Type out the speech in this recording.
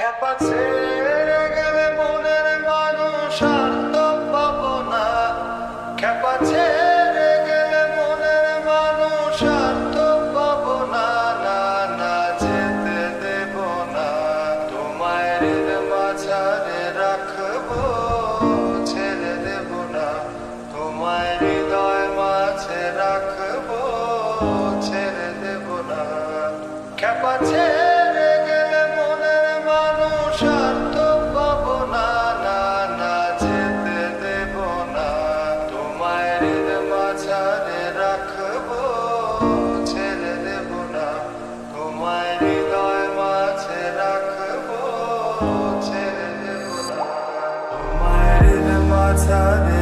খেপা ছেড়ে গেলে মনের মানুষ আর তো পাবো না। খেপা ছেড়ে গেলে মনের মানুষ আর তো পাবো না। না না যেতে দেব না, তোমায় হৃদ মাঝারে রাখবো, ছেড়ে দেব না। তোমায় হৃদয় মাঝে রাখবো, ছেড়ে দেব না। খেপা ছেড়ে গেলে মনের মানুষ আর তো পাবো না। না না যেতে দেব না, তোমায় হৃদ মাঝারে রাখবো, ছেড়ে দেব না। তোমায় হৃদয় মাঝে রাখবো, ছেড়ে দেব না। তোমায় হৃদ মাঝারে